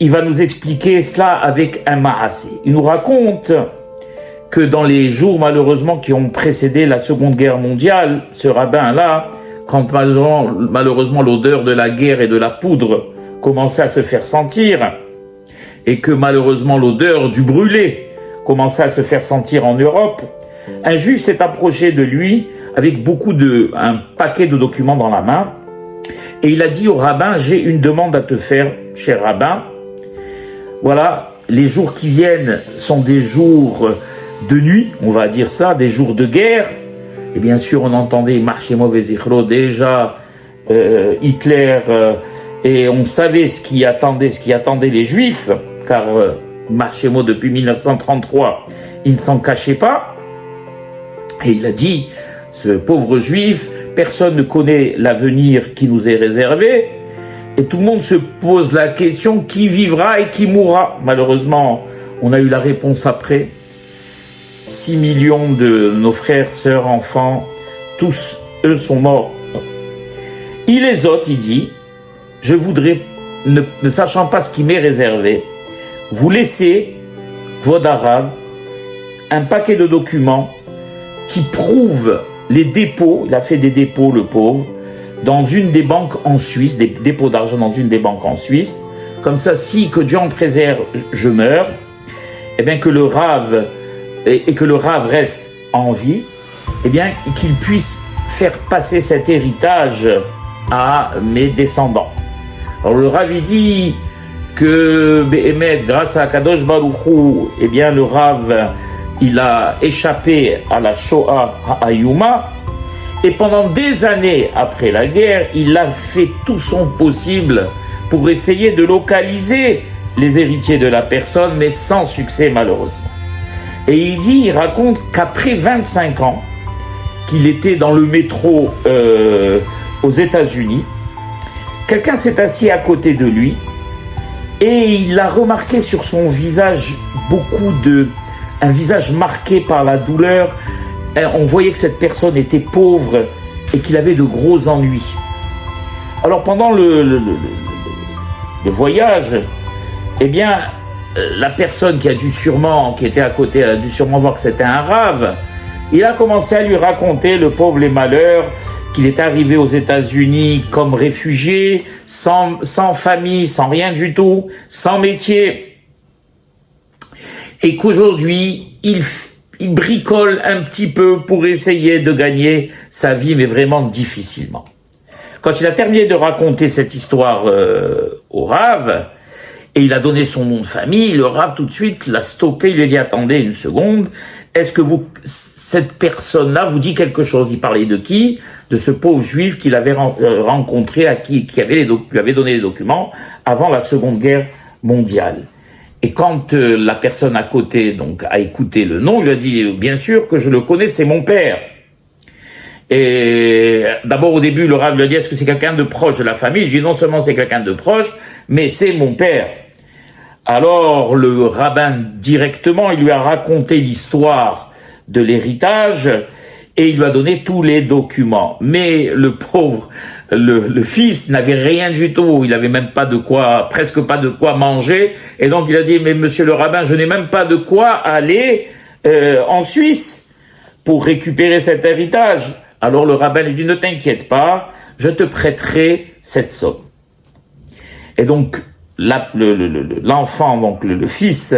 il va nous expliquer cela avec un ma'asé. Il nous raconte que dans les jours malheureusement qui ont précédé la Seconde Guerre mondiale, ce rabbin-là, quand malheureusement l'odeur de la guerre et de la poudre commençait à se faire sentir, et que malheureusement l'odeur du brûlé commençait à se faire sentir en Europe, un juif s'est approché de lui avec un paquet de documents dans la main, et il a dit au rabbin, j'ai une demande à te faire, cher rabbin. Voilà, les jours qui viennent sont des jours de nuit, on va dire ça, des jours de guerre. Et bien sûr, on entendait Marshemo Vezichro déjà, Hitler, et on savait ce qui attendait les Juifs, car Marshemo, depuis 1933, il ne s'en cachait pas. Et il a dit, ce pauvre Juif, personne ne connaît l'avenir qui nous est réservé, et tout le monde se pose la question, qui vivra et qui mourra? Malheureusement, on a eu la réponse après. 6 millions de nos frères, sœurs, enfants, tous, eux, sont morts. Il les ôte, il dit, je voudrais, ne sachant pas ce qui m'est réservé, vous laisser, Vodarav, un paquet de documents qui prouvent les dépôts, il a fait des dépôts, le pauvre, dans une des banques en Suisse, des dépôts d'argent dans une des banques en Suisse. Comme ça, si, que Dieu en préserve, je meurs, et bien que le Rav reste en vie, et bien qu'il puisse faire passer cet héritage à mes descendants. Alors le Rav il dit que grâce à Kadosh Baruch Hu, eh bien le Rav il a échappé à la Shoah Hayuma, et pendant des années après la guerre, il a fait tout son possible pour essayer de localiser les héritiers de la personne, mais sans succès malheureusement. Et il raconte qu'après 25 ans, qu'il était dans le métro aux États-Unis, quelqu'un s'est assis à côté de lui et il a remarqué sur son visage un visage marqué par la douleur. On voyait que cette personne était pauvre et qu'il avait de gros ennuis. Alors pendant le voyage, eh bien, la personne qui était à côté, a dû sûrement voir que c'était un rave. Il a commencé à lui raconter, le pauvre, les malheurs, qu'il est arrivé aux États-Unis comme réfugié, sans famille, sans rien du tout, sans métier. Et qu'aujourd'hui, il bricole un petit peu pour essayer de gagner sa vie, mais vraiment difficilement. Quand il a terminé de raconter cette histoire au Rav, et il a donné son nom de famille, le Rav tout de suite l'a stoppé, il lui a dit « Attendez une seconde, est-ce que cette personne-là vous dit quelque chose ?» Il parlait de qui? De ce pauvre juif qu'il avait rencontré, qui lui avait donné les documents avant la Seconde Guerre mondiale. Et quand la personne à côté donc a écouté le nom, il lui a dit « Bien sûr que je le connais, c'est mon père ». Et d'abord au début, le Rav lui a dit « Est-ce que c'est quelqu'un de proche de la famille ?» Il dit « Non seulement c'est quelqu'un de proche, mais c'est mon père ». Alors le rabbin directement, il lui a raconté l'histoire de l'héritage et il lui a donné tous les documents. Mais le pauvre, le fils n'avait rien du tout, il avait même pas presque pas de quoi manger, et donc il a dit « Mais monsieur le rabbin, je n'ai même pas de quoi aller en Suisse pour récupérer cet héritage. » Alors le rabbin lui dit « Ne t'inquiète pas, je te prêterai cette somme. » Et donc l'enfant, donc le fils,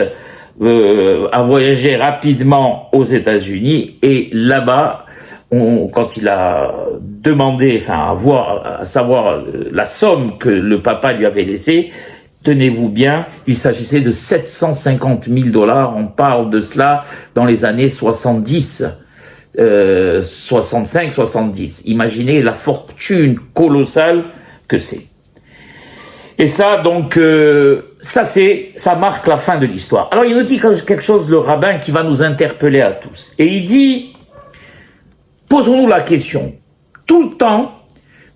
a voyagé rapidement aux États-Unis, et là-bas, quand il a demandé, à savoir la somme que le papa lui avait laissée, tenez-vous bien, il s'agissait de 750 000 $. On parle de cela dans les années 70, 65, 70. Imaginez la fortune colossale que c'est. Et ça, donc, ça marque la fin de l'histoire. Alors, il nous dit quelque chose, le rabbin, qui va nous interpeller à tous. Et il dit, posons-nous la question, tout le temps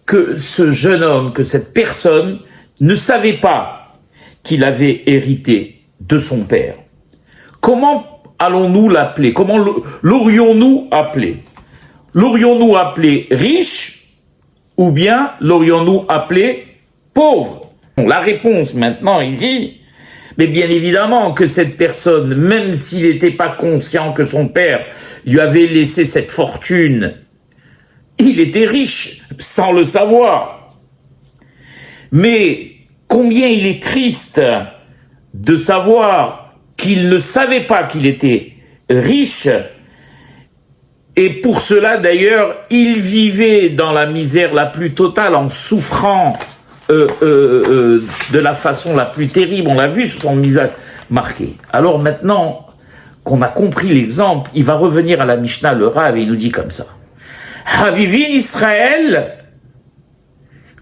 que ce jeune homme, que cette personne ne savait pas qu'il avait hérité de son père, comment allons-nous l'appeler? Comment l'aurions-nous appelé? L'aurions-nous appelé riche ou bien l'aurions-nous appelé pauvre? La réponse maintenant, il dit, Mais bien évidemment que cette personne, même s'il n'était pas conscient que son père lui avait laissé cette fortune, il était riche sans le savoir. Mais combien il est triste de savoir qu'il ne savait pas qu'il était riche, et pour cela d'ailleurs, il vivait dans la misère la plus totale, en souffrant de la façon la plus terrible. On l'a vu sur son visage marqué. Alors maintenant qu'on a compris l'exemple, il va revenir à la Mishnah, le Rav, et il nous dit comme ça. Havivin Israël,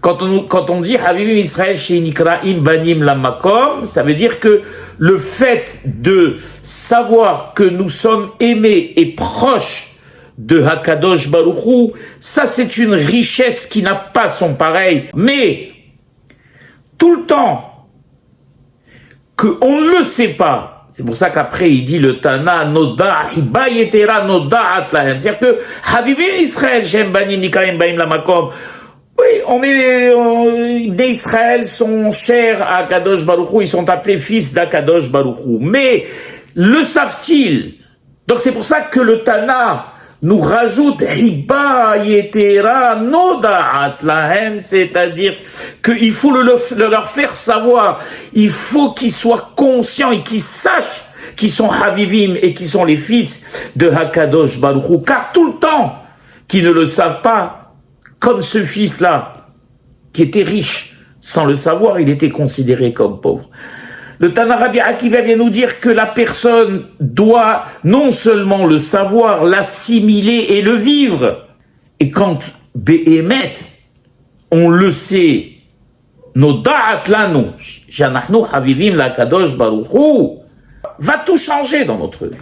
quand on dit Havivim Israël chez Nikraim Banim Lamakom, ça veut dire que le fait de savoir que nous sommes aimés et proches de Hakadosh Baruch Hu, ça c'est une richesse qui n'a pas son pareil. Mais tout le temps qu'on ne le sait pas, c'est pour ça qu'après il dit le Tana Noda Hiba Yetera Noda Atlahem, c'est-à-dire que Havivim Israël Shem Banim Nikraim Banim Lamakom, oui, les Israël sont chers à Kadosh Baruch Hu, ils sont appelés fils d'Akadosh Baruch Hu. Mais le savent-ils? Donc c'est pour ça que le Tana nous rajoute Hiba Yetera Nodaat Lahem, c'est-à-dire qu'il faut leur faire savoir, il faut qu'ils soient conscients et qu'ils sachent qu'ils sont Havivim et qu'ils sont les fils de Hakadosh Baruch Hu, car tout le temps qu'ils ne le savent pas, comme ce fils-là, qui était riche, sans le savoir, il était considéré comme pauvre. Le Tana Rabbi Akiva vient nous dire que la personne doit non seulement le savoir, l'assimiler et le vivre. Et quand Be'emet, on le sait, nos da'at lanu, janahnu havivim la kadosh baruch hu, va tout changer dans notre vie.